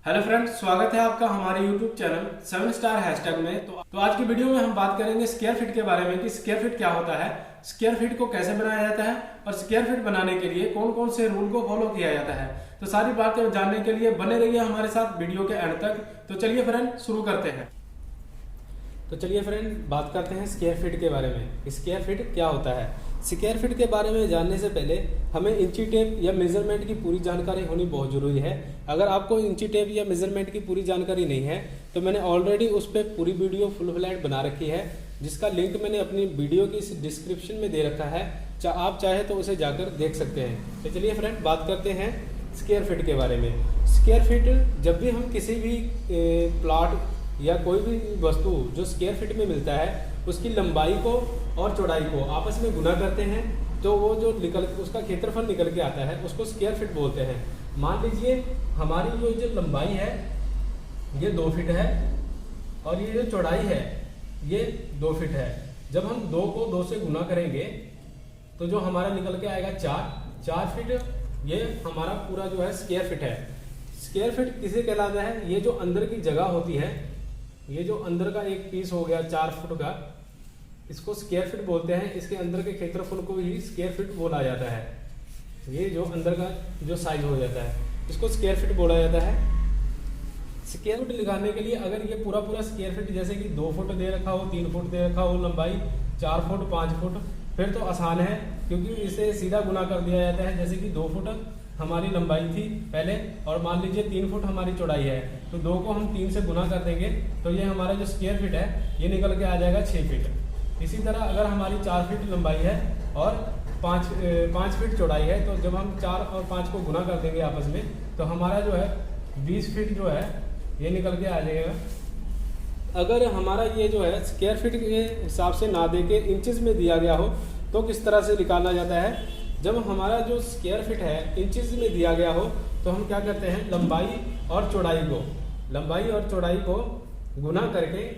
Hello friends, स्वागत है आपका हमारे यूट्यूब चैनल 7 स्टार हैशटैग में। तो आज की वीडियो में हम बात करेंगे स्क्वायर फीट के बारे में कि स्क्वायर फीट क्या होता है, स्क्वायर फीट को कैसे बनाया जाता है और स्क्वायर फीट बनाने के लिए कौन कौन से रूल को फॉलो किया जाता है। तो सारी बातें जानने के लिए बने रहिए हमारे साथ वीडियो के एंड तक। तो चलिए फ्रेंड शुरू करते हैं। तो चलिए फ्रेंड बात करते हैं स्क्वायर फीट के बारे में। स्क्वायर फीट क्या होता है? स्क्वायर फीट के बारे में जानने से पहले हमें इंची टेप या मेजरमेंट की पूरी जानकारी होनी बहुत ज़रूरी है। अगर आपको इंची टेप या मेजरमेंट की पूरी जानकारी नहीं है तो मैंने ऑलरेडी उस पर पूरी वीडियो फुल फ्लैट बना रखी है, जिसका लिंक मैंने अपनी वीडियो की डिस्क्रिप्शन में दे रखा है। आप चाहे तो उसे जाकर देख सकते हैं। तो चलिए फ्रेंड बात करते हैं स्क्वायर फीट के बारे में। स्क्वायर फीट जब भी हम किसी भी प्लॉट या कोई भी वस्तु जो स्क्वायर फीट में मिलता है उसकी लंबाई को और चौड़ाई को आपस में गुना करते हैं तो वो जो उसका क्षेत्रफल निकल के आता है उसको स्क्वायर फीट बोलते हैं। मान लीजिए हमारी जो लंबाई है ये 2 फीट है और ये जो चौड़ाई है ये 2 फीट है। जब हम 2 को 2 से गुना करेंगे तो जो हमारा निकल के आएगा 4 फीट, ये हमारा पूरा जो है स्क्वायर फीट है। स्क्वायर फीट किसे कहलाता है? ये जो अंदर की जगह होती है, ये जो अंदर का एक पीस हो गया 4 फुट का, इसको स्क्वायर फीट बोलते हैं। इसके अंदर के क्षेत्रफल को ही स्क्वायर फीट बोला जाता है। ये जो अंदर का जो साइज हो जाता है इसको स्क्वायर फीट बोला जाता है। स्क्वायर फीट निकालने के लिए अगर ये पूरा स्क्वायर फीट जैसे कि 2 फुट दे रखा हो, 3 फुट दे रखा हो लंबाई, 4 फुट, 5 फुट, फिर तो आसान है क्योंकि इसे सीधा गुना कर दिया जाता है। जैसे कि 2 फुट हमारी लंबाई थी पहले और मान लीजिए 3 फुट हमारी चौड़ाई है, तो 2 को हम 3 से गुना कर देंगे तो ये हमारा जो स्क्वायर फीट है ये निकल के आ जाएगा 6 फीट। इसी तरह अगर हमारी 4 फीट लंबाई है और 5 फीट चौड़ाई है तो जब हम 4 और 5 को गुना कर देंगे आपस में तो हमारा जो है 20 फीट जो है ये निकल के आ जाएगा। अगर हमारा ये जो है स्क्वायर फीट के हिसाब से ना दे के इंचेस में दिया गया हो तो किस तरह से निकालना जाता है? जब हमारा जो स्क्वायर फीट है इंचेस में दिया गया हो तो हम क्या करते हैं, लंबाई और चौड़ाई को गुना करके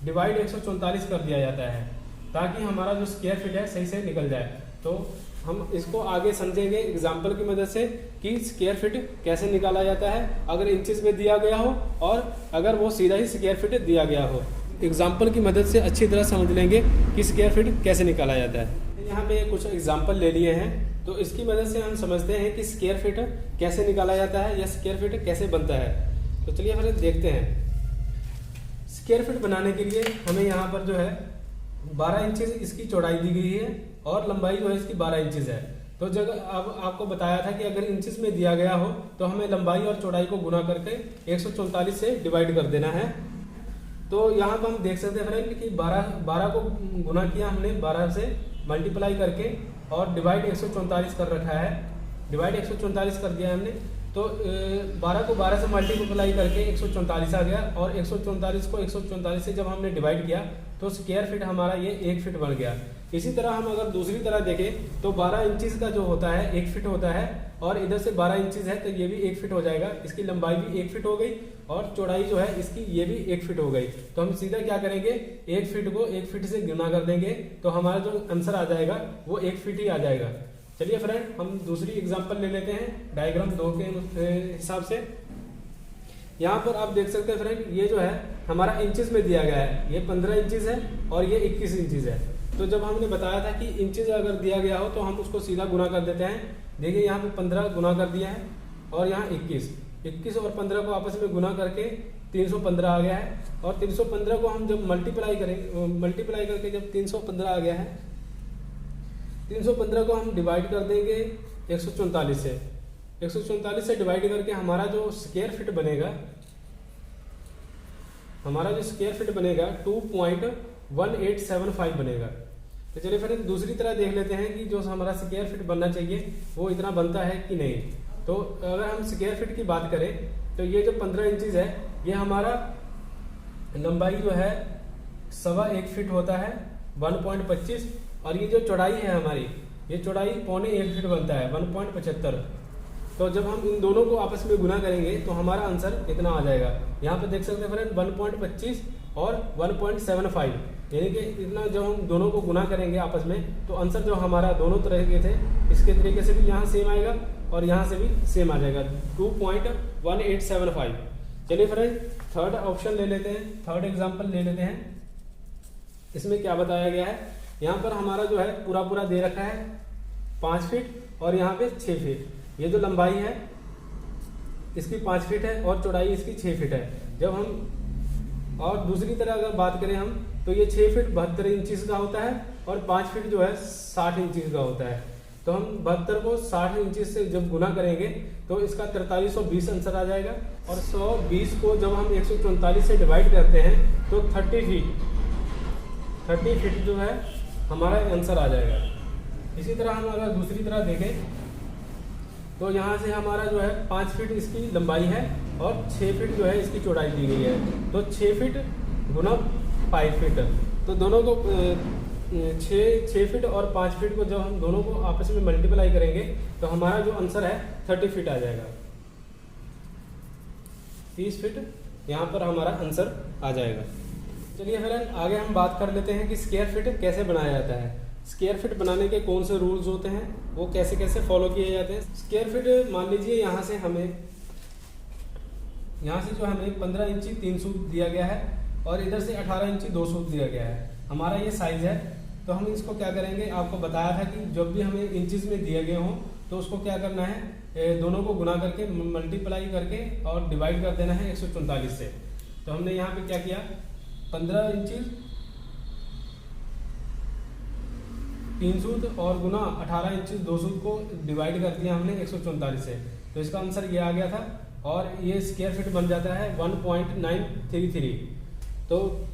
डिवाइड 144 कर दिया जाता है ताकि हमारा जो स्क्वायर फीट है सही से निकल जाए। तो हम इसको आगे समझेंगे एग्जाम्पल की मदद से कि स्क्वायर फीट कैसे निकाला जाता है अगर इंचेस में दिया गया हो और अगर वो सीधा ही स्क्वायर फीट दिया गया हो। एग्जाम्पल की मदद से अच्छी तरह समझ लेंगे कि स्क्वायर फीट कैसे निकाला जाता है। यहाँ पे कुछ एग्जाम्पल ले लिए हैं तो इसकी मदद से हम समझते हैं कि स्क्वायर फीट कैसे निकाला जाता है या स्क्वायर फीट कैसे बनता है। तो चलिए फिर देखते हैं। स्क्वायर फीट बनाने के लिए हमें यहाँ पर जो है 12 इंचेस इसकी चौड़ाई दी गई है और लंबाई जो है इसकी 12 इंचेस है। तो जब अब आपको बताया था कि अगर इंचेस में दिया गया हो तो हमें लंबाई और चौड़ाई को गुना करके 144 से डिवाइड कर देना है। तो यहाँ पर हम देख सकते हैं फ्रेंड कि 12 को गुना किया हमने, 12 से मल्टीप्लाई करके और डिवाइड 144 कर रखा है। डिवाइड 144 कर दिया हमने तो 12 को 12 से मल्टीप्लाई करके 144 आ गया और 144 को 144 से जब हमने डिवाइड किया तो स्क्वायर फीट हमारा ये 1 फीट बन गया। इसी तरह हम अगर दूसरी तरह देखें तो 12 इंचेस का जो होता है 1 फीट होता है और इधर से 12 इंचेस है तो ये भी 1 फीट हो जाएगा। इसकी लंबाई भी 1 फीट हो गई और चौड़ाई जो है इसकी ये भी 1 फीट हो गई। तो हम सीधा क्या करेंगे, 1 फीट को 1 फीट से गुना कर देंगे तो हमारा जो आंसर आ जाएगा वो 1 फीट ही आ जाएगा। चलिए फ्रेंड हम दूसरी एग्जांपल ले लेते हैं डायग्राम 2 के हिसाब से। यहाँ पर आप देख सकते हैं फ्रेंड ये जो है हमारा इंचेस में दिया गया है, ये 15 इंचेस है और ये 21 इंचेस है। तो जब हमने बताया था कि इंचेस अगर दिया गया हो तो हम उसको सीधा गुना कर देते हैं। देखिए यहाँ पे 15 गुना कर दिया है और यहाँ 21 और 15 को आपस में गुना करके 315 आ गया है और 315 को हम जब मल्टीप्लाई करके जब 315 आ गया है, 315 को हम डिवाइड कर देंगे 144 से। 144 से डिवाइड करके हमारा जो स्क्वायर फीट बनेगा 2.1875 बनेगा। तो चलिए फिर दूसरी तरह देख लेते हैं कि जो हमारा स्क्वायर फीट बनना चाहिए वो इतना बनता है कि नहीं। तो अगर हम स्क्वायर फीट की बात करें तो ये जो 15 इंचेस है ये हमारा लंबाई जो है 1.25 फीट होता है 1.25 और ये जो चौड़ाई है हमारी ये चौड़ाई 1.25 फीट बनता है 1.75। तो जब हम इन दोनों को आपस में गुना करेंगे तो हमारा आंसर इतना आ जाएगा। यहाँ पे देख सकते हैं फ्रेंड 1.25 और 1.75 यानी कि इतना जब हम दोनों को गुना करेंगे आपस में तो आंसर जो हमारा दोनों तरह के थे इसके तरीके से भी यहाँ सेम आएगा और यहाँ से भी सेम आ जाएगा 2.1875। चलिए फ्रेंड थर्ड ऑप्शन ले लेते हैं, थर्ड एग्जांपल ले लेते हैं। इसमें क्या बताया गया है, यहाँ पर हमारा जो है पूरा पूरा दे रखा है 5 फीट और यहाँ पे 6 फीट। ये जो लंबाई है इसकी 5 फीट है और चौड़ाई इसकी 6 फीट है। जब हम और दूसरी तरह अगर बात करें हम तो ये 6 फीट 72 इंचेस का होता है और 5 फीट जो है 60 इंचेस का होता है। तो हम 72 को 60 इंचेस से जब गुना करेंगे तो इसका 4320 आंसर आ जाएगा और 120 को जब हम 144 से डिवाइड करते हैं तो 30 फीट जो है हमारा आंसर आ जाएगा। इसी तरह हम अगर दूसरी तरह देखें तो यहाँ से हमारा जो है 5 फीट इसकी लंबाई है और 6 फीट जो है इसकी चौड़ाई दी गई है। तो 6 फीट गुना 5 फीट, तो दोनों को 6 फीट और 5 फीट को जब हम दोनों को आपस में मल्टीप्लाई करेंगे तो हमारा जो आंसर है 30 फीट आ जाएगा। 30 फीट यहाँ पर हमारा आंसर आ जाएगा। चलिए फ्रेंड आगे हम बात कर लेते हैं कि स्क्वायर फीट कैसे बनाया जाता है। स्क्वायर फीट बनाने के कौन से रूल्स होते हैं, वो कैसे कैसे फॉलो किए जाते हैं। स्क्वायर फीट मान लीजिए यहाँ से जो हमें 15 इंची 3 सूत दिया गया है और इधर से 18 इंची 2 सूत दिया गया है। हमारा ये साइज है, तो हम इसको क्या करेंगे, आपको बताया था कि जब भी हमें इंचेस में दिए गए हों तो उसको क्या करना है, दोनों को गुना करके मल्टीप्लाई करके और डिवाइड कर देना है 144 से। तो हमने यहाँ पे क्या किया, 15 इंची 3 सूत और गुना 18 इंची 2 सूत को डिवाइड कर दिया हमने 144 से। तो इसका आंसर ये आ गया था और ये स्क्वायर फीट बन जाता है 1.933। तो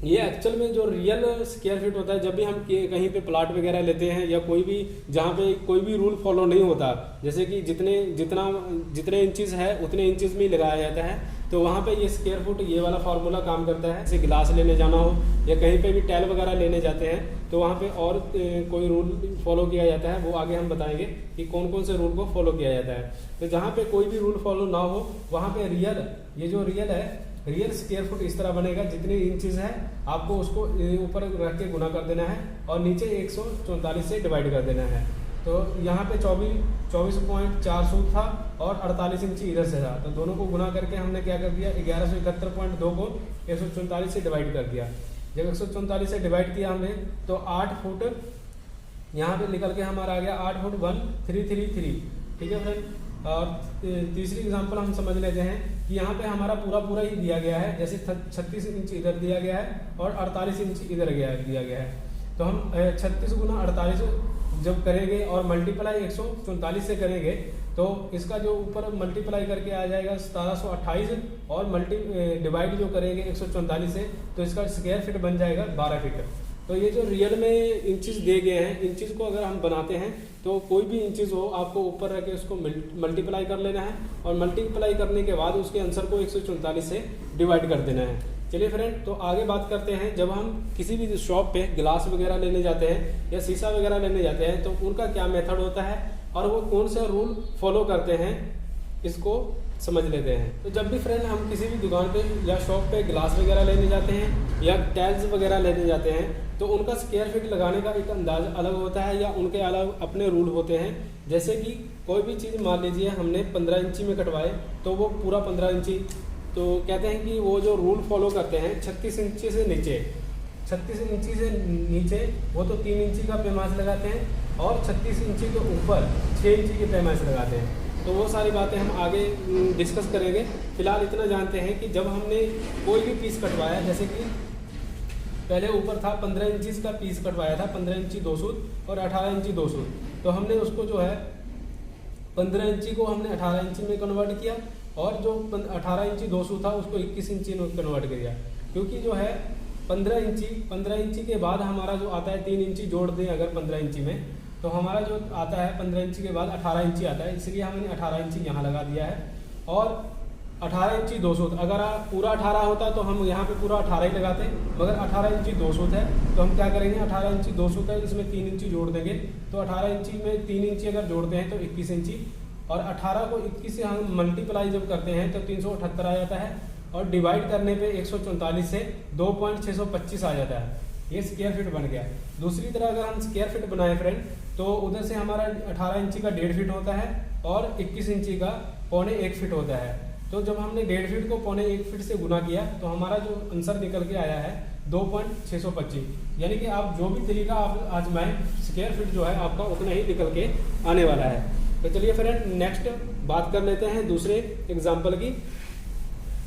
ये एक्चुअल में जो रियल स्क्वायर फीट होता है, जब भी हम कहीं पे प्लाट वगैरह लेते हैं या कोई भी जहाँ पे कोई भी रूल फॉलो नहीं होता, जैसे कि जितने इंचेस है उतने इंचेस में ही लगाया जाता है, तो वहाँ पे ये स्क्वायर फुट ये वाला फार्मूला काम करता है। जैसे गिलास लेने जाना हो या कहीं पे भी टाइल वगैरह लेने जाते हैं तो वहाँ पे और कोई रूल फॉलो किया जाता है, वो आगे हम बताएंगे कि कौन कौन से रूल को फॉलो किया जाता है। तो जहाँ पे कोई भी रूल फॉलो ना हो वहाँ पे रियल स्क्वायर फुट इस तरह बनेगा, जितने इंचेस है आपको उसको ऊपर रख के गुना कर देना है और नीचे 144 से डिवाइड कर देना है। तो यहाँ पे 24.4 सूत था और 48 इंची इधर से था, तो दोनों को गुना करके हमने क्या कर दिया, 1171.2 को 144 से डिवाइड कर दिया। जब 144 से डिवाइड किया हमने तो 8 फुट यहाँ पे निकल के हमारा आ गया 8 फुट 1333। ठीक है फ्रेंड। और तीसरी एग्जांपल हम समझ लेते हैं कि यहाँ पे हमारा पूरा ही दिया गया है, जैसे 36 इंच इधर दिया गया है और 48 इंच इधर दिया गया है। तो हम 36 गुना 48 जब करेंगे और मल्टीप्लाई 144 से करेंगे तो इसका जो ऊपर मल्टीप्लाई करके आ जाएगा 1728 और डिवाइड जो करेंगे 144 से तो इसका स्क्वायर फीट बन जाएगा 12 फीट। तो ये जो रियल में इंचेस दे गए हैं, इंचेस को अगर हम बनाते हैं तो कोई भी इंचेस हो आपको ऊपर रख के उसको मल्टीप्लाई कर लेना है और मल्टीप्लाई करने के बाद उसके आंसर को 144 से डिवाइड कर देना है। चलिए फ्रेंड, तो आगे बात करते हैं, जब हम किसी भी शॉप पे गिलास वगैरह लेने जाते हैं या शीशा वगैरह लेने जाते हैं तो उनका क्या मेथड होता है और वो कौन सा रूल फॉलो करते हैं, इसको समझ लेते हैं। तो जब भी फ्रेंड हम किसी भी दुकान पे या शॉप पे गिलास वगैरह लेने जाते हैं या टाइल्स वगैरह लेने जाते हैं तो उनका स्क्वायर फीट लगाने का एक अंदाज अलग होता है या उनके अलग अपने रूल होते हैं। जैसे कि कोई भी चीज़ मान लीजिए हमने 15 इंची में कटवाए तो वो पूरा 15 इंची, तो कहते हैं कि वो जो रूल फॉलो करते हैं 36 इंची से नीचे, 36 इंची से नीचे वो तो 3 इंची का पैमाश लगाते हैं और 36 इंची के ऊपर 6 इंची के पैमाश लगाते हैं। तो वो सारी बातें हम आगे डिस्कस करेंगे। फिलहाल इतना जानते हैं कि जब हमने कोई भी पीस कटवाया, जैसे कि पहले ऊपर था 15 इंची का पीस कटवाया था, 15 इंची 2 सूत और 18 इंची 2 सूत, तो हमने उसको जो है 15 इंची को हमने 18 इंची में कन्वर्ट किया और जो 18 इंची 2 सूत था उसको 21 इंची में कन्वर्ट किया। क्योंकि जो है 15 इंची के बाद हमारा जो आता है 3 इंची जोड़ दें अगर 15 इंची में, तो हमारा जो आता है 15 इंची के बाद 18 इंची आता है, इसलिए हमने 18 इंची यहाँ लगा दिया है। और 18 इंची 2 सूत, अगर पूरा 18 होता तो हम यहाँ पे पूरा 18 ही लगाते, मगर 18 इंची 2 सूत है तो हम क्या करेंगे, 18 इंची 2 सूत है इसमें 3 इंची जोड़ देंगे, तो 18 इंची में 3 इंची अगर जोड़ते हैं तो 21 इंची, और 18 को 21 से हम मल्टीप्लाई जब करते हैं तो 378 आ जाता है और डिवाइड करने पे 144 से 2.625 आ जाता है। ये स्क्वायर फीट बन गया। दूसरी तरह अगर हम स्क्वायर फीट बनाए फ्रेंड तो उधर से हमारा 18 इंची का 1.5 फीट होता है और 21 इंची का 1.25 फीट होता है। तो जब हमने 1.5 फीट को 1.25 फीट से गुना किया तो हमारा जो आंसर निकल के आया है 2.625। यानी कि आप जो भी तरीका आप आजमाएं, स्क्वायर फीट जो है आपका उतना ही निकल के आने वाला है। तो चलिए फ्रेंड नेक्स्ट बात कर लेते हैं दूसरे एग्जाम्पल की।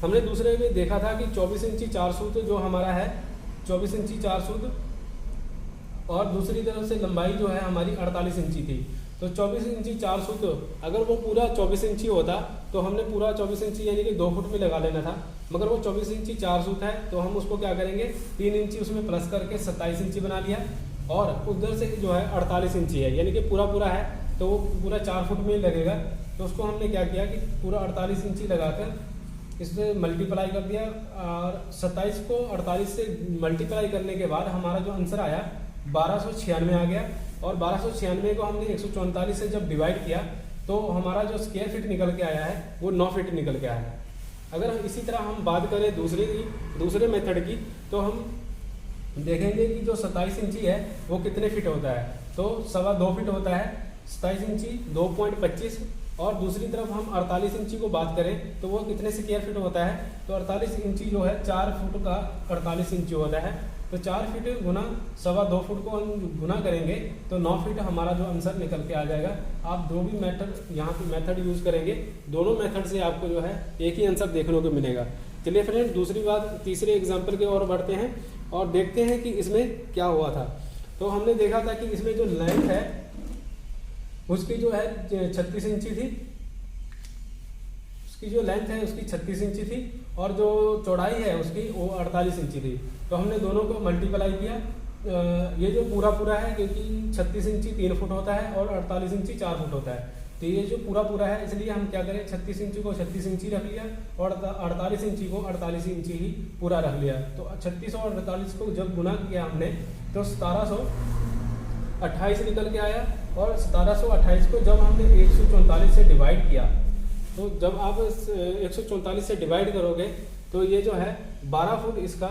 हमने दूसरे में देखा था कि 24 इंची 4 सूत जो हमारा है, 24 इंची 4 सूत, और दूसरी तरफ से लंबाई जो है हमारी 48 इंची थी। तो 24 इंची 4 सूत अगर वो पूरा 24 इंची होता तो हमने पूरा 24 इंची यानी कि 2 फुट में लगा लेना था, मगर वो 24 इंची 4 सूत है तो हम उसको क्या करेंगे, 3 इंची उसमें प्लस करके 27 इंची बना लिया, और उधर से जो है 48 इंची है यानी कि पूरा है तो वो पूरा 4 फुट में ही लगेगा। तो उसको हमने क्या किया कि पूरा 48 इंची लगाकर इससे मल्टीप्लाई कर दिया, और 27 को 48 से मल्टीप्लाई करने के बाद हमारा जो आंसर आया 1296 आ गया। और 1296 को हमने 144 से जब डिवाइड किया तो हमारा जो स्क्वायर फीट निकल के आया है वो 9 फीट निकल के आया है। अगर हम इसी तरह हम बात करें दूसरे मेथड की, तो हम देखेंगे कि जो 27 इंची है वो कितने फीट होता है, तो 2.25 फीट होता है। 27 इंची 2.25, और दूसरी तरफ हम 48 इंची को बात करें तो वो कितने स्क्वायर फीट होता है, तो 48 इंची जो है 4 फुट का 48 इंची होता है। तो 4 फीट गुना 2.25 फुट को हम गुना करेंगे तो 9 फीट हमारा जो आंसर निकल के आ जाएगा। आप जो भी मेथड यहाँ पे मेथड यूज़ करेंगे, दोनों मेथड से आपको जो है एक ही आंसर देखने को मिलेगा। चलिए फ्रेंड दूसरी बात, तीसरे एग्जाम्पल की ओर बढ़ते हैं और देखते हैं कि इसमें क्या हुआ था। तो हमने देखा था कि इसमें जो लेंथ है उसकी जो है 36 इंची थी, उसकी जो लेंथ है उसकी 36 इंची थी, और जो चौड़ाई है उसकी वो 48 इंची थी। तो हमने दोनों को मल्टीप्लाई किया। ये जो पूरा है क्योंकि 36 इंची 3 फुट होता है और 48 इंची 4 फुट होता है, तो ये जो पूरा है इसलिए हम क्या करें 36 इंची को 36 इंची रख लिया और 48 इंची को 48 इंची ही पूरा रख लिया। तो 36 और 48 को जब गुना किया हमने तो 1728 निकल के आया, और 1728 को जब हमने 144 से डिवाइड किया तो जब आप 144 से डिवाइड करोगे तो ये जो है 12 फुट इसका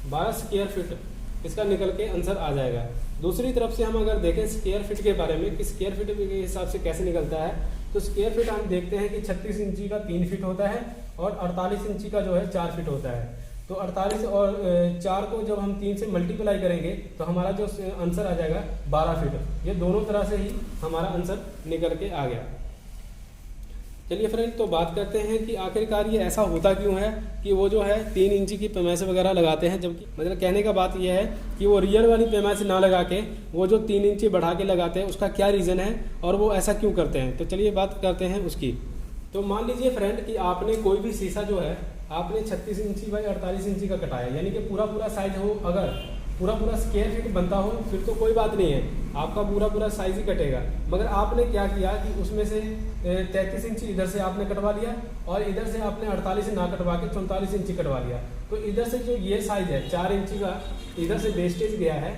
12 स्क्वायर फीट इसका निकल के आंसर आ जाएगा। दूसरी तरफ से हम अगर देखें स्क्वायर फीट के बारे में कि स्क्वायर फीट के हिसाब से कैसे निकलता है, तो स्क्वायर फीट हम देखते हैं कि 36 इंची का 3 फीट होता है और 48 इंची का जो है 4 फीट होता है। तो 48 और 4 को जब हम 3 से मल्टीप्लाई करेंगे तो हमारा जो आंसर आ जाएगा 12 फीट। ये दोनों तरह से ही हमारा आंसर निकल के आ गया। चलिए फ्रेंड तो बात करते हैं कि आखिरकार ये ऐसा होता क्यों है कि वो जो है 3 इंची की पैमाइश वगैरह लगाते हैं, जबकि मतलब कहने का बात ये है कि वो रियल वाली पैमाइश ना लगा के वो जो 3 इंची बढ़ा के लगाते हैं, उसका क्या रीज़न है और वो ऐसा क्यों करते हैं। तो चलिए बात करते हैं उसकी। तो मान लीजिए फ्रेंड कि आपने कोई भी शीशा जो है आपने 36 इंची बाई 48 इंची का कटाया, यानी कि पूरा साइज हो, अगर पूरा स्क्वायर फीट बनता हो फिर तो कोई बात नहीं है, आपका पूरा साइज ही कटेगा। मगर आपने क्या किया कि उसमें से 33 इंची इधर से आपने कटवा लिया और इधर से आपने 48 ना कटवा के 44 इंची कटवा लिया। तो इधर से जो ये साइज है 4 इंची का इधर से वेस्टेज गया है,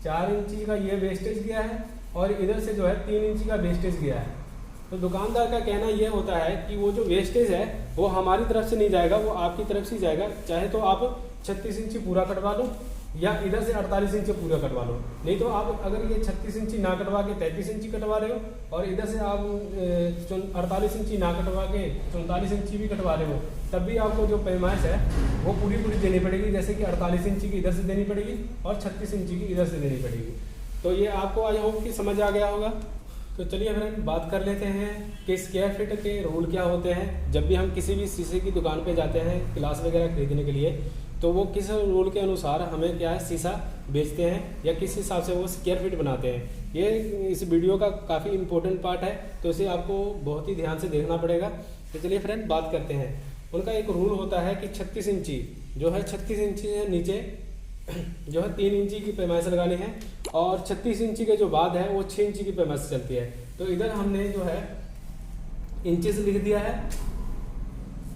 4 इंची का ये वेस्टेज गया है, और इधर से जो है 3 इंची का वेस्टेज गया है। तो दुकानदार का कहना ये होता है कि वो जो वेस्टेज है वो हमारी तरफ से नहीं जाएगा, वो आपकी तरफ से जाएगा। चाहे तो आप 36 इंची पूरा कटवा लो या इधर से 48 इंची पूरा कटवा लो, नहीं तो आप अगर ये 36 इंची ना कटवा के 33 इंची कटवा रहे हो और इधर से आप 48 इंची ना कटवा के 44 इंची भी कटवा रहे हो, तब भी आपको जो पैमाइश है वो पूरी देनी पड़ेगी। जैसे कि 48 इंची की इधर से देनी पड़ेगी और 36 इंची की इधर से देनी पड़ेगी। तो ये आपको आई होप कि समझ आ गया होगा। तो चलिए फ्रेंड बात कर लेते हैं कि स्क्वायर फीट के रूल क्या होते हैं। जब भी हम किसी भी शीशे की दुकान पे जाते हैं ग्लास वगैरह खरीदने के लिए, तो वो किस रूल के अनुसार हमें क्या है शीशा बेचते हैं या किस हिसाब से वो स्क्वायर फीट बनाते हैं। ये इस वीडियो का काफ़ी इंपॉर्टेंट पार्ट है, तो इसे आपको बहुत ही ध्यान से देखना पड़ेगा। तो चलिए फ्रेंड बात करते हैं। उनका एक रूल होता है कि 36 इंची जो है 36 इंची से नीचे जो है 3 इंची की पैमाइश लगानी है, और 36 इंची के जो बाद है वो 6 इंची की पैमाइश चलती है। तो इधर हमने जो है इंचेस लिख दिया है,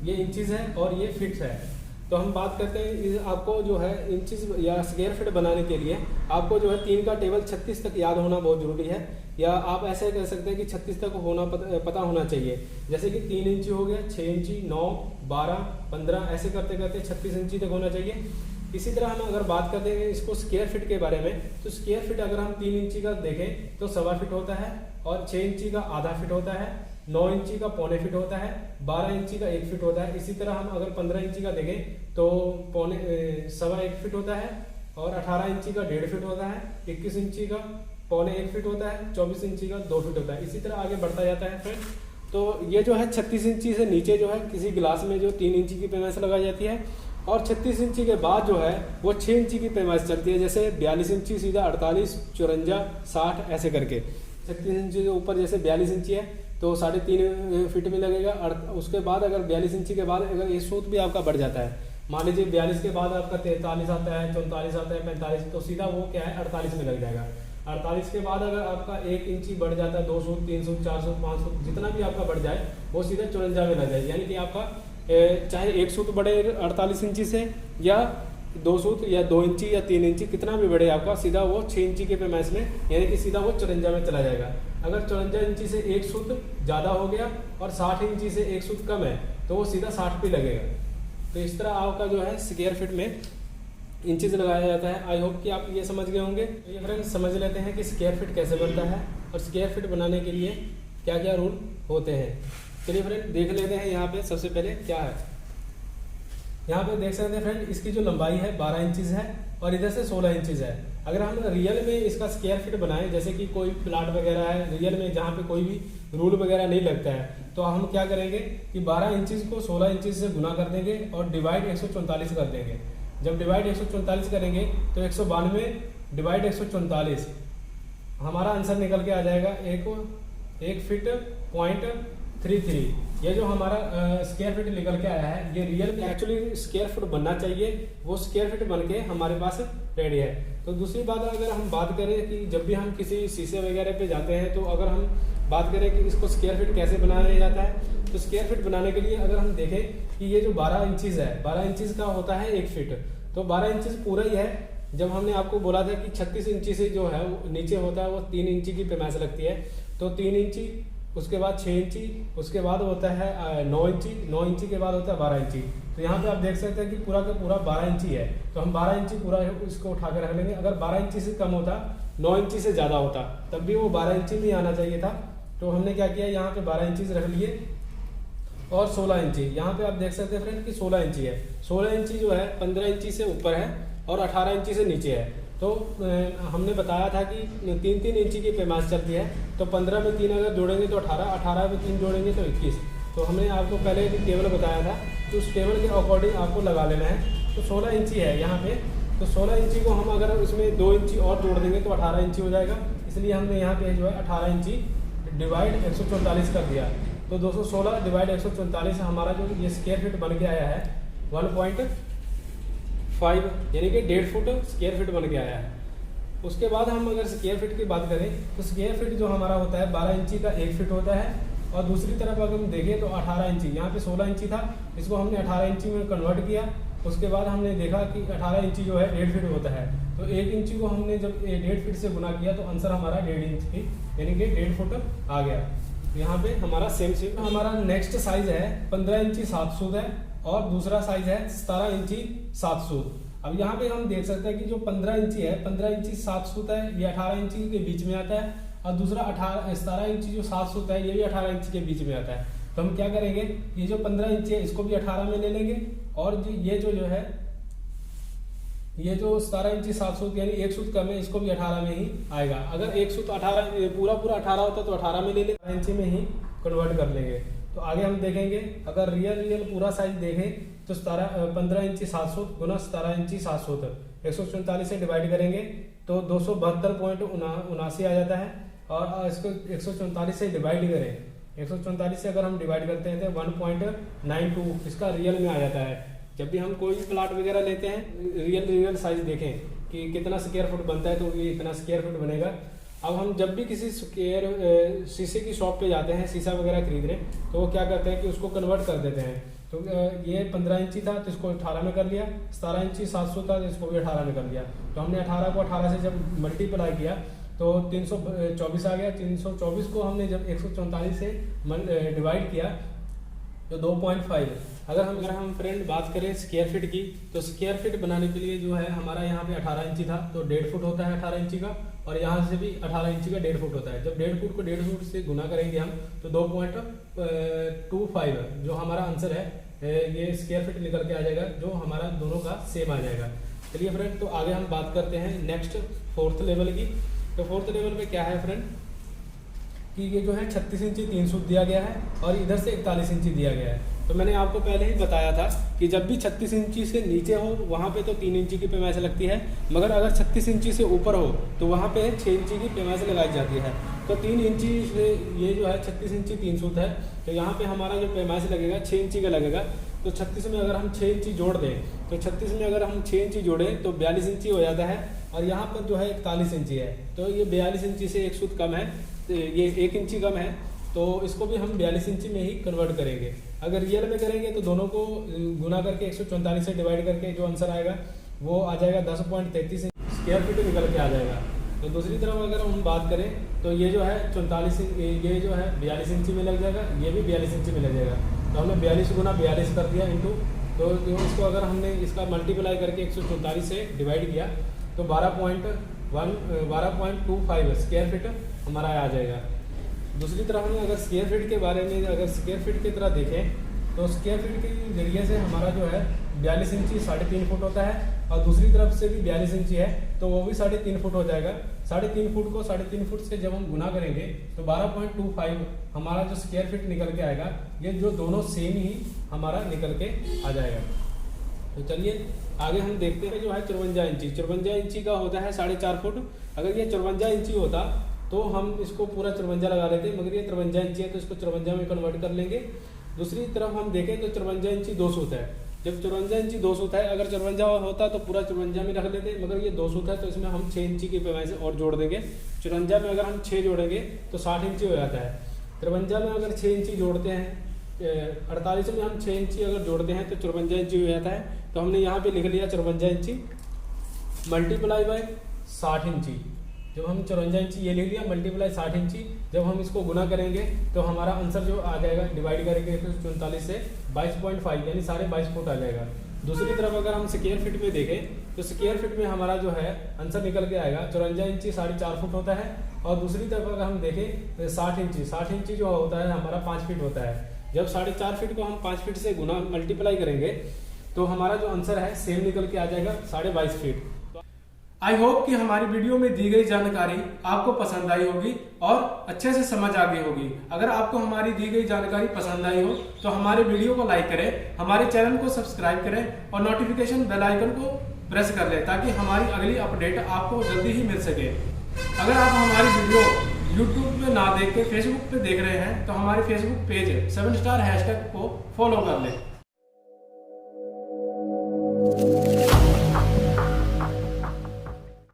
ये इंचेस है और ये फिट्स है। तो हम बात करते हैं आपको जो है इंचेस या स्क्वायर फीट बनाने के लिए आपको जो है 3 का टेबल 36 तक याद होना बहुत ज़रूरी है, या आप ऐसे कह सकते हैं कि 36 तक होना पता होना चाहिए। जैसे कि 3 इंची हो गया, 6 इंची, 9, 12, 15 ऐसे करते करते 36 इंची तक होना चाहिए। इसी तरह हम अगर बात करते हैं इसको स्क्वायर फीट के बारे में, तो स्क्वायर फीट अगर हम 3 इंची का देखें तो 1.25 फीट होता है, और 6 इंची का आधा फीट होता है, 9 इंची का पौने फीट होता है, 12 इंची का 1 फीट होता है। इसी तरह हम अगर 15 इंची का देखें तो सवा 1 फीट होता है, और 18 इंची का 1.5 फीट होता है, 21 इंची का पौने 1 फीट होता है, 24 इंची का 2 फीट होता है। इसी तरह आगे बढ़ता जाता है फ्रेंड। तो ये जो है 36 इंची से नीचे जो है किसी गिलास में जो 3 इंची की पैमाइश लगाई जाती है, और 36 इंची के बाद जो है वो 6 इंची की पैमाइश चलती है, जैसे 42 इंची सीधा 48, 54, 60 ऐसे करके। 36 इंची के ऊपर जैसे 42 इंची है तो 3.5 फीट में लगेगा। उसके बाद अगर 42 इंची के बाद अगर ये सूत भी आपका बढ़ जाता है, मान लीजिए 42 के बाद आपका 43 आता है, 44 आता है, 45, तो सीधा वो क्या है 48 में लग जाएगा। 48 के बाद अगर आपका 1 इंची बढ़ जाता है, 2 सूत, 3 सूत, 4 सूत, 5 सूत, जितना भी आपका बढ़ जाए वो सीधा 54 में लग जाए। यानी कि आपका चाहे 1 सूत बढ़े 48 इंची से, या 2 सूत, या 2 इंची, या 3 इंची, कितना भी बढ़े आपका, सीधा वो 6 इंची के पैमाइश में, यानी कि सीधा वो 54 में चला जाएगा। अगर 54 इंची से 1 सूत ज़्यादा हो गया और 60 इंची से 1 सूत कम है तो वो सीधा 60 पे लगेगा। तो इस तरह आपका जो है स्क्वायर फीट में इंचेस लगाया जाता है। आई होप कि आप ये समझ गए होंगे। तो ये फ्रेंड्स समझ लेते हैं कि स्क्वायर फीट कैसे बनता है और स्क्वायर फीट बनाने के लिए क्या क्या रूल होते हैं। चलिए फ्रेंड देख लेते हैं यहाँ पे सबसे पहले क्या है। यहाँ पे देख सकते हैं फ्रेंड, इसकी जो लंबाई है 12 इंचेस है और इधर से 16 इंचेस है। अगर हम रियल में इसका स्क्वायर फीट बनाएं, जैसे कि कोई प्लाट वगैरह है रियल में जहाँ पे कोई भी रूल वगैरह नहीं लगता है, तो हम क्या करेंगे कि 12 इंचेस को 16 इंचेस से गुना कर देंगे और डिवाइड 144 कर देंगे। जब डिवाइड 144 करेंगे तो 192 डिवाइड 144 हमारा आंसर निकल के आ जाएगा 1 फीट .33। ये जो हमारा स्क्वायर फीट निकल के आया है, ये रियल में एक्चुअली स्क्वायर फीट बनना चाहिए, वो स्क्वायर फीट बन के हमारे पास रेडी है। तो दूसरी बात अगर हम बात करें कि जब भी हम किसी शीशे वगैरह पे जाते हैं, तो अगर हम बात करें कि इसको स्क्वायर फीट कैसे बनाया जाता है, तो स्क्वायर फीट बनाने के लिए अगर हम देखें कि ये जो 12 इंचीज है, 12 इंचीज का होता है 1 फीट, तो 12 इंचीज पूरा ही है। जब हमने आपको बोला था कि 36 इंची से जो है वो नीचे होता है वो 3 इंची की पैमाइश लगती है, तो 3 इंची, उसके बाद 6 इंची, उसके बाद होता है 9 इंची, 9 इंची के बाद होता है 12 इंची। तो यहाँ पे आप देख सकते हैं कि पूरा का पूरा 12 इंची है, तो हम 12 इंची पूरा इसको उठा कर रख लेंगे। अगर 12 इंची से कम होता, 9 इंची से ज़्यादा होता, तब भी वो 12 इंची में आना चाहिए था। तो हमने क्या किया, यहाँ पे 12 इंची रख लिए और 16 इंची। यहाँ पे आप देख सकते हैं फ्रेंड कि 16 इंची है। 16 इंची जो है 15 इंची से ऊपर है और 18 इंची से नीचे है। तो हमने बताया था कि 3-3 इंची की पैमाइश चलती है, तो 15 में 3 अगर जोड़ेंगे तो 18, 18 में 3 जोड़ेंगे तो 21। तो हमने आपको पहले एक टेबल बताया था, तो उस टेबल के अकॉर्डिंग आपको लगा लेना है। तो 16 इंची है यहाँ पे, तो 16 इंची को हम अगर उसमें 2 इंची और जोड़ देंगे तो 18 इंची हो जाएगा। इसलिए हमने यहाँ पे जो है 18 इंची डिवाइड 144 कर दिया। तो 216 डिवाइड 144 हमारा जो ये स्क्वायर फीट बन के आया है 1.5, यानी कि 1.5 फुट स्क्वायर फीट बन के आया है। उसके बाद हम अगर स्क्वायर फीट की बात करें तो स्क्वायर फीट जो हमारा होता है 12 इंची का 1 फीट होता है, और दूसरी तरफ अगर हम देखें तो 18 इंची, यहाँ पे 16 इंची था, इसको हमने 18 इंची में कन्वर्ट किया। उसके बाद हमने देखा कि 18 इंची जो है 1.5 फीट होता है, तो 1 इंची को हमने जब 1.5 फीट से गुना किया तो आंसर हमारा 1.5 इंच यानी कि 1.5 फुट आ गया। यहाँ पे हमारा सेम हमारा नेक्स्ट साइज है 15 इंची 7 सूत है, और दूसरा साइज है 17 इंची 7 सूत। अब यहाँ पे हम देख सकते हैं कि जो 15 इंची है, 15 इंची 7 सूत है, ये 18 इंची के बीच में आता है, और दूसरा 17 इंची जो 7 सूत है ये भी 18 इंची के बीच में आता है। तो हम क्या करेंगे, ये जो 15 इंची है इसको भी 18 में ले लेंगे, और ये जो है ये जो 17 इंची 7 सूत यानी 1 सूत कम है, इसको भी 18 में ही आएगा। अगर 1 सूत 18 पूरा 18 होता तो 18 में ले लेंगे, 18 इंची में ही कन्वर्ट कर लेंगे। तो आगे हम देखेंगे, अगर रियल पूरा साइज देखें तो 15 इंची 7 सूत गुना 17 इंची 7 सूत 144 से डिवाइड करेंगे तो 272.79 आ जाता है, और इसको 144 से डिवाइड करें, 144 से अगर हम डिवाइड करते हैं तो 1.92 इसका रियल में आ जाता है। जब भी हम कोई प्लाट वगैरह लेते हैं, रियल साइज देखें कि कितना स्क्वायर फुट बनता है, तो ये इतना स्क्वायर फुट बनेगा। अब हम जब भी किसी शीशे की शॉप पे जाते हैं शीशा वगैरह खरीदने, तो वो क्या करते हैं कि उसको कन्वर्ट कर देते हैं। तो ये 15 इंची था तो इसको 18 में कर लिया, 17 इंची 700 था तो इसको भी 18 में कर लिया। तो हमने 18 को 18 से जब मल्टीप्लाई किया तो 324 आ गया। 324 को हमने जब 144 से डिवाइड किया तो 2.5। अगर हम फ्रेंड बात करें स्क्वायर फीट की, तो स्क्वायर फीट बनाने के लिए जो है हमारा यहाँ पे 18 इंची था, तो 1.5 फुट होता है 18 इंची का, और यहाँ से भी 18 इंची का 1.5 फुट होता है। जब 1.5 फुट को 1.5 फुट से गुना करेंगे हम तो 2.25 जो हमारा आंसर है ये स्क्वायर फीट निकल के आ जाएगा, जो हमारा दोनों का सेम आ जाएगा। चलिए फ्रेंड, तो आगे हम बात करते हैं नेक्स्ट 4th लेवल की। तो 4th लेवल पे क्या है फ्रेंड कि ये जो है 36 इंची 3 सूत दिया गया है और इधर से 41 इंची दिया गया है। तो मैंने आपको पहले ही बताया था कि जब भी 36 इंची से नीचे हो वहाँ पे तो 3 इंची की पैमाइश लगती है, मगर अगर 36 इंची से ऊपर हो तो वहाँ पे 6 इंची की पैमाइश लगाई जाती है। तो 3 इंची से ये जो है 36 इंची 3 सूत है, तो यहाँ पे हमारा जो पैमाइश लगेगा 6 इंची का लगेगा। तो 36 में अगर हम 6 इंची जोड़ दें तो 36 में अगर हम 6 इंची जोड़ें तो 42 इंची हो जाता है, और यहाँ पर जो है 41 इंची है, तो ये 42 इंची से 1 सूत कम है, तो ये 1 इंची कम है, तो इसको भी हम 42 इंची में ही कन्वर्ट करेंगे। अगर रियल में करेंगे तो दोनों को गुना करके 144 से डिवाइड करके जो आंसर आएगा वो आ जाएगा 10.33 स्क्वायर फीट निकल के आ जाएगा। तो दूसरी तरफ अगर हम बात करें तो ये जो है 44, ये जो है 42 इंची में लग जाएगा, ये भी 42 इंची में लग जाएगा। तो हमने 42 गुना 42 कर दिया इंटू, तो इसको अगर हमने इसका मल्टीप्लाई करके 144 से डिवाइड किया तो 12.25 स्क्वायर फीट हमारा आ जाएगा। दूसरी तरफ हम अगर स्क्वायर फीट के बारे में अगर स्क्वायर फीट की तरह देखें तो स्क्वायर फीट के जरिए से हमारा जो है 42 इंची 3.5 फुट होता है, और दूसरी तरफ से भी 42 इंची है तो वो भी 3.5 फुट हो जाएगा। 3.5 फुट को 3.5 फुट से जब हम गुना करेंगे तो 12.25 हमारा जो स्क्वायर फीट निकल के आएगा, ये जो दोनों सेम ही हमारा निकल के आ जाएगा। तो चलिए आगे हम देखते हैं जो है 54 इंची। 54 इंची का होता है 4.5 फुट। अगर ये 54 इंची होता तो हम इसको पूरा 54 लगा लेते, मगर ये 53 इंची है तो इसको 54 में कन्वर्ट कर लेंगे। दूसरी तरफ हम देखें तो 54 इंची 2 सूत है। जब 54 इंची 2 सूत है, अगर 54 होता तो पूरा 54 में रख लेते, मगर ये 2 सूत है तो इसमें हम 6 इंची की पैमाइश और जोड़ देंगे। 54 में अगर हम 6 जोड़ेंगे तो 60 इंची हो जाता है। 53 में अगर 6 इंची जोड़ते हैं, 48 में हम 6 इंची अगर जोड़ते हैं तो 54 इंची हो जाता है। तो हमने यहाँ पे लिख लिया 54 इंची मल्टीप्लाई बाय 60 इंची। जब हम 54 इंची ये ले लिया मल्टीप्लाई 60 इंची, जब हम इसको गुना करेंगे तो हमारा आंसर जो आ जाएगा डिवाइड करेंगे 144 से 22.5 यानी 22.5 फुट आ जाएगा। दूसरी तरफ अगर हम स्क्वायर फीट में देखें तो स्क्वायर फीट में हमारा जो है आंसर निकल के आएगा 54 इंची 4.5 फुट होता है, और दूसरी तरफ अगर हम देखें तो 60 इंची जो होता है हमारा 5 फीट होता है। जब 4.5 फीट को हम 5 फीट से गुना मल्टीप्लाई करेंगे तो हमारा जो आंसर है सेम निकल के आ जाएगा 22.5 फीट। आई होप कि हमारी वीडियो में दी गई जानकारी आपको पसंद आई होगी और अच्छे से समझ आ गई होगी। अगर आपको हमारी दी गई जानकारी पसंद आई हो तो हमारे वीडियो को लाइक करें, हमारे चैनल को सब्सक्राइब करें और नोटिफिकेशन बेल आइकन को प्रेस कर लें ताकि हमारी अगली अपडेट आपको जल्दी ही मिल सके। अगर आप हमारी वीडियो यूट्यूब पे ना देख के फेसबुक पे देख रहे हैं तो हमारे फेसबुक पेज 7 स्टार हैशटैग को फॉलो कर लें।